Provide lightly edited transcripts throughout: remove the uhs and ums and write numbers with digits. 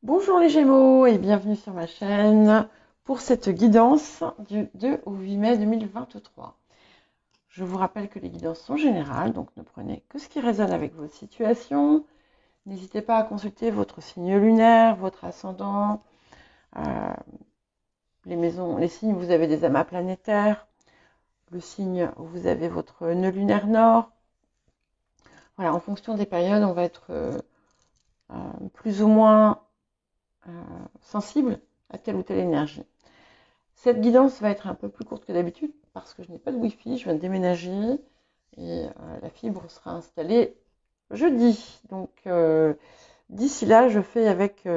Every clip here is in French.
Bonjour les Gémeaux et bienvenue sur ma chaîne pour cette guidance du 2 au 8 mai 2023. Je vous rappelle que les guidances sont générales, donc ne prenez que ce qui résonne avec votre situation. N'hésitez pas à consulter votre signe lunaire, votre ascendant, les signes où vous avez des amas planétaires, le signe où vous avez votre nœud lunaire nord. Voilà, en fonction des périodes, on va être plus ou moins sensible à telle ou telle énergie. Cette guidance va être un peu plus courte que d'habitude parce que je n'ai pas de Wi-Fi, je viens de déménager et la fibre sera installée jeudi. Donc d'ici là, je fais avec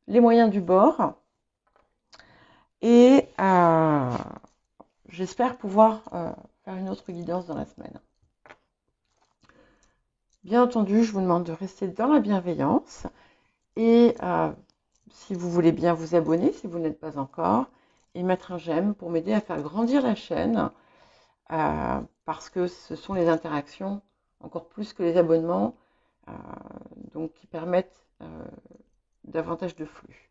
les moyens du bord et j'espère pouvoir faire une autre guidance dans la semaine. Bien entendu, je vous demande de rester dans la bienveillance et si vous voulez bien vous abonner, si vous n'êtes pas encore, et mettre un j'aime pour m'aider à faire grandir la chaîne, parce que ce sont les interactions, encore plus que les abonnements, donc qui permettent davantage de flux.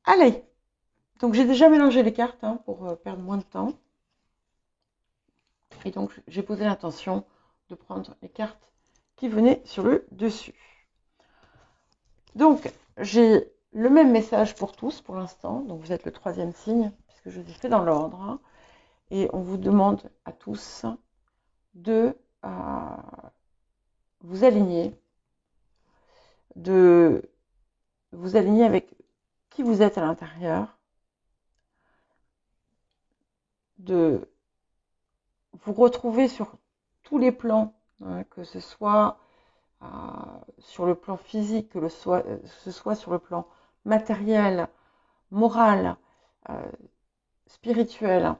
Allez, donc j'ai déjà mélangé les cartes pour perdre moins de temps. Et donc j'ai posé l'intention de prendre les cartes qui venaient sur le dessus. Donc, j'ai le même message pour tous pour l'instant. Donc, vous êtes le troisième signe, puisque je vous ai fait dans l'ordre. Et on vous demande à tous de vous aligner, avec qui vous êtes à l'intérieur, de vous retrouver sur tous les plans, que ce soit sur le plan physique, que ce soit sur le plan matériel, moral, spirituel,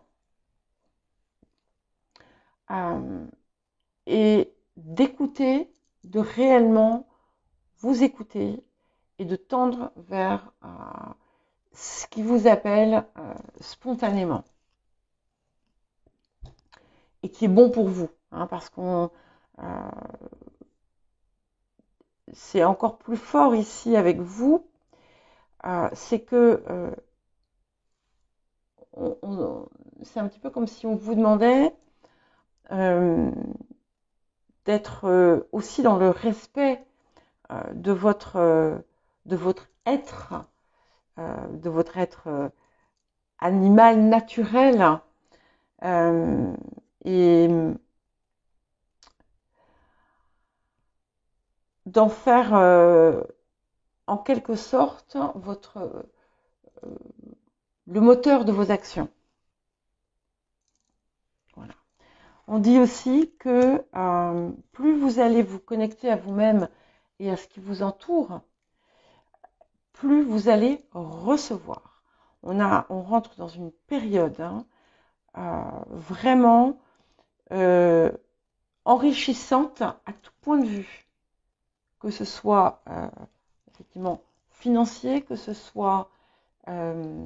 et d'écouter, de réellement vous écouter et de tendre vers ce qui vous appelle spontanément et qui est bon pour vous, parce qu'on c'est encore plus fort ici avec vous, c'est que c'est un petit peu comme si on vous demandait d'être aussi dans le respect de votre être, animal naturel, et d'en faire en quelque sorte le moteur de vos actions. Voilà. On dit aussi que plus vous allez vous connecter à vous-même et à ce qui vous entoure, plus vous allez recevoir. On rentre dans une période vraiment enrichissante à tout point de vue, que ce soit effectivement financier, que ce soit le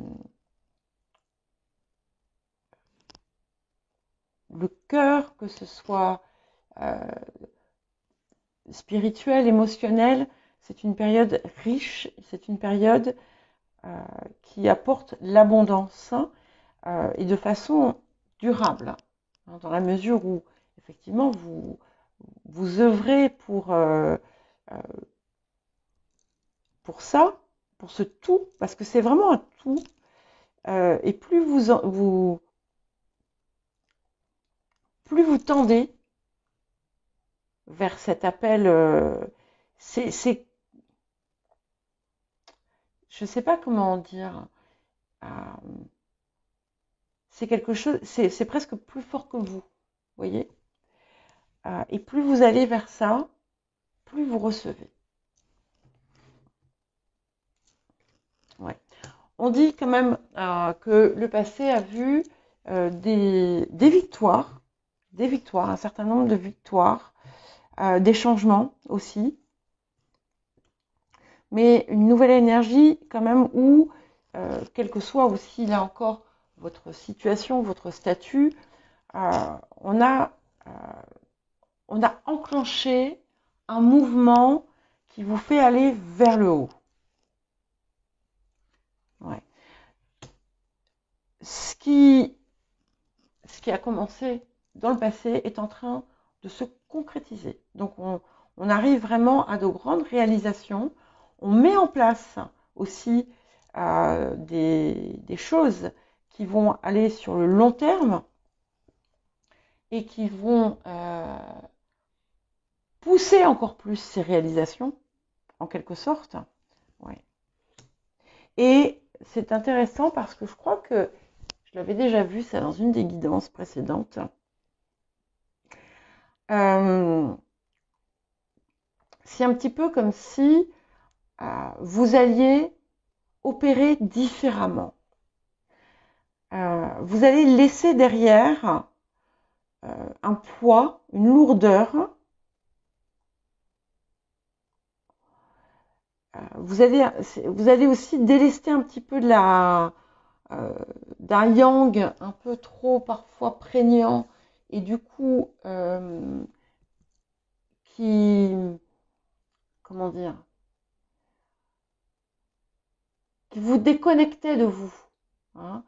cœur, que ce soit spirituel, émotionnel. C'est une période riche, c'est une période qui apporte l'abondance et de façon durable, dans la mesure où effectivement vous œuvrez pour ça, pour ce tout, parce que c'est vraiment un tout, et plus plus vous tendez vers cet appel, je ne sais pas comment dire, c'est quelque chose, c'est presque plus fort que vous, voyez, et plus vous allez vers ça, plus vous recevez. Ouais. On dit quand même que le passé a vu des victoires, un certain nombre de victoires, des changements aussi, mais une nouvelle énergie quand même où, quel que soit aussi là encore votre situation, votre statut, on a enclenché un mouvement qui vous fait aller vers le haut. Ouais. Ce qui a commencé dans le passé est en train de se concrétiser. Donc on arrive vraiment à de grandes réalisations. On met en place aussi des choses qui vont aller sur le long terme et qui vont pousser encore plus ces réalisations, en quelque sorte. Ouais. Et c'est intéressant parce que je crois que je l'avais déjà vu ça dans une des guidances précédentes. C'est un petit peu comme si vous alliez opérer différemment. Vous allez laisser derrière un poids, une lourdeur. Vous allez aussi délester un petit peu d'un yang un peu trop parfois prégnant et du coup comment dire, qui vous déconnectait de vous, hein,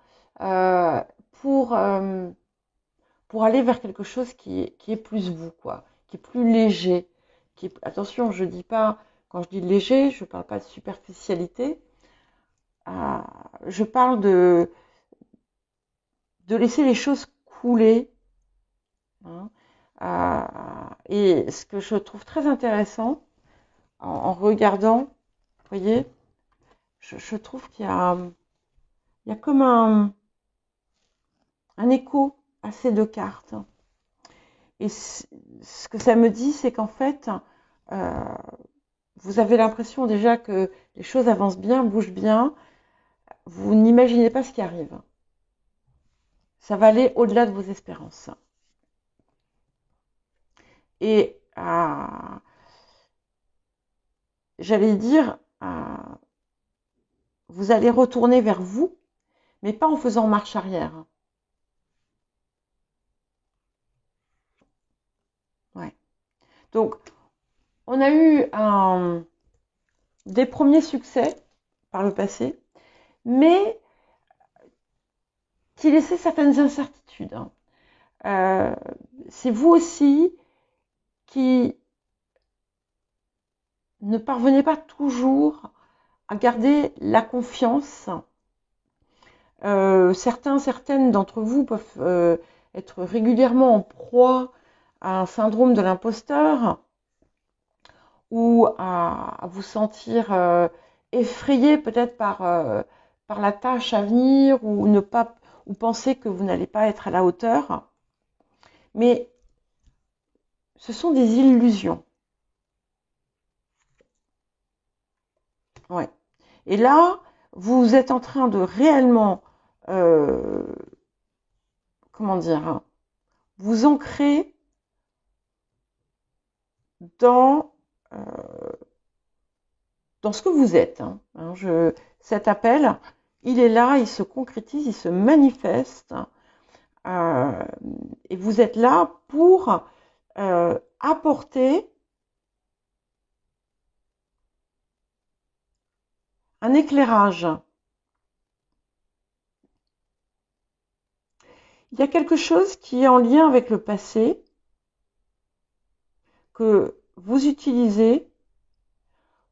pour aller vers quelque chose qui est plus vous, quoi, qui est plus léger. Attention, je dis pas, quand je dis léger, je parle pas de superficialité. Je parle de laisser les choses couler. Hein, et ce que je trouve très intéressant en regardant, vous voyez, je trouve qu'il y a comme un écho à ces deux cartes. Et ce que ça me dit, c'est qu'en fait, vous avez l'impression déjà que les choses avancent bien, bougent bien. Vous n'imaginez pas ce qui arrive. Ça va aller au-delà de vos espérances. Et j'allais dire, vous allez retourner vers vous, mais pas en faisant marche arrière. Ouais. Donc, on a eu des premiers succès par le passé, mais qui laissaient certaines incertitudes. C'est vous aussi qui ne parvenez pas toujours à garder la confiance. Certaines d'entre vous peuvent être régulièrement en proie à un syndrome de l'imposteur ou à vous sentir effrayé peut-être par la tâche à venir ou penser que vous n'allez pas être à la hauteur. Mais ce sont des illusions. Ouais. Et là, vous êtes en train de réellement, comment dire, vous ancrer dans ce que vous êtes. Cet appel, il est là, il se concrétise, il se manifeste. Et vous êtes là pour apporter un éclairage. Il y a quelque chose qui est en lien avec le passé que vous utilisez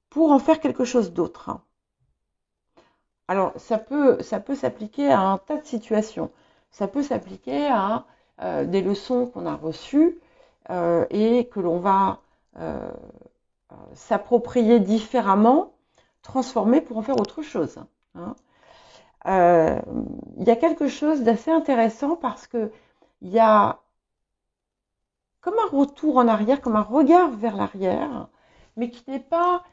pour en faire quelque chose d'autre. Alors, ça peut s'appliquer à un tas de situations. Ça peut s'appliquer à des leçons qu'on a reçues et que l'on va s'approprier différemment, transformer pour en faire autre chose. Hein. Il y a quelque chose d'assez intéressant parce que il y a comme un retour en arrière, comme un regard vers l'arrière, mais qui n'est pas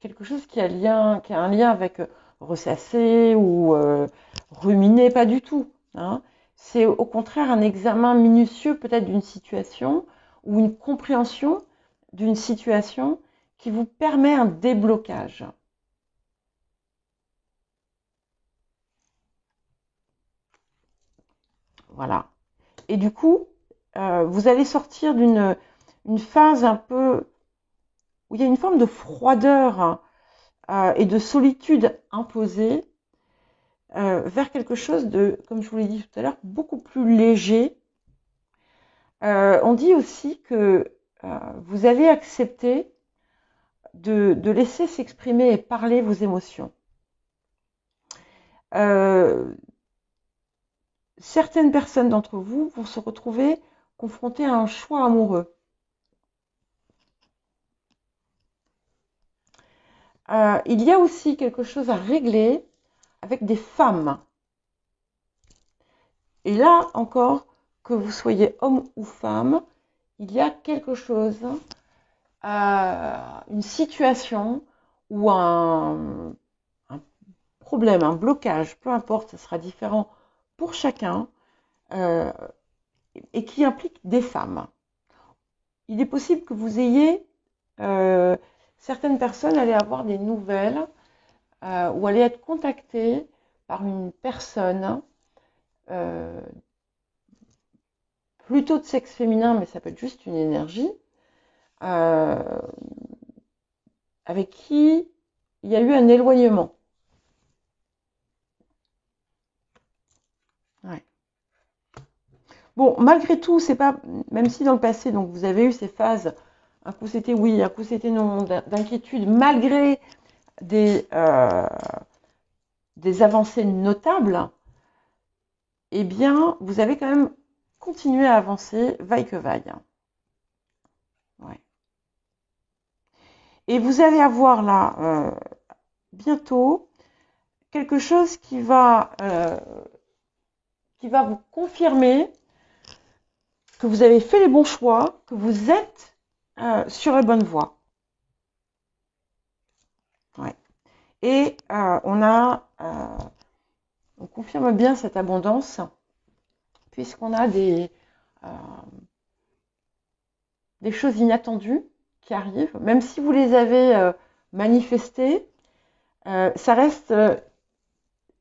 quelque chose qui a un lien avec ressasser ou ruminer, pas du tout. Hein. C'est au contraire un examen minutieux peut-être d'une situation ou une compréhension d'une situation qui vous permet un déblocage. Voilà. Et du coup, vous allez sortir d'une phase un peu où il y a une forme de froideur et de solitude imposée vers quelque chose de, comme je vous l'ai dit tout à l'heure, beaucoup plus léger. On dit aussi que vous allez accepter de laisser s'exprimer et parler vos émotions. Certaines personnes d'entre vous vont se retrouver confrontées à un choix amoureux. Il y a aussi quelque chose à régler avec des femmes. Et là encore, que vous soyez homme ou femme, il y a quelque chose, une situation ou un problème, un blocage, peu importe, ce sera différent pour chacun, et qui implique des femmes. Il est possible que vous ayez, certaines personnes allaient avoir des nouvelles ou allaient être contactées par une personne plutôt de sexe féminin, mais ça peut être juste une énergie, avec qui il y a eu un éloignement. Ouais. Bon, malgré tout, c'est pas, même si dans le passé, donc vous avez eu ces phases, un coup c'était oui, un coup c'était non, d'inquiétude, malgré des avancées notables, eh bien, vous avez quand même continué à avancer, vaille que vaille. Ouais. Et vous allez avoir là, bientôt, quelque chose qui va vous confirmer que vous avez fait les bons choix, que vous êtes sur la bonne voie. Ouais. Et on confirme bien cette abondance, puisqu'on a des choses inattendues qui arrivent, même si vous les avez manifestées, ça reste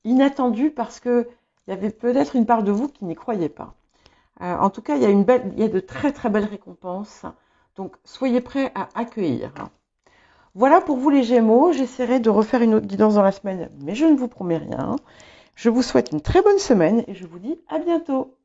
inattendu parce que il y avait peut-être une part de vous qui n'y croyait pas. En tout cas, il y a de très très belles récompenses, donc soyez prêts à accueillir. Voilà pour vous les Gémeaux, j'essaierai de refaire une autre guidance dans la semaine, mais je ne vous promets rien. Je vous souhaite une très bonne semaine et je vous dis à bientôt.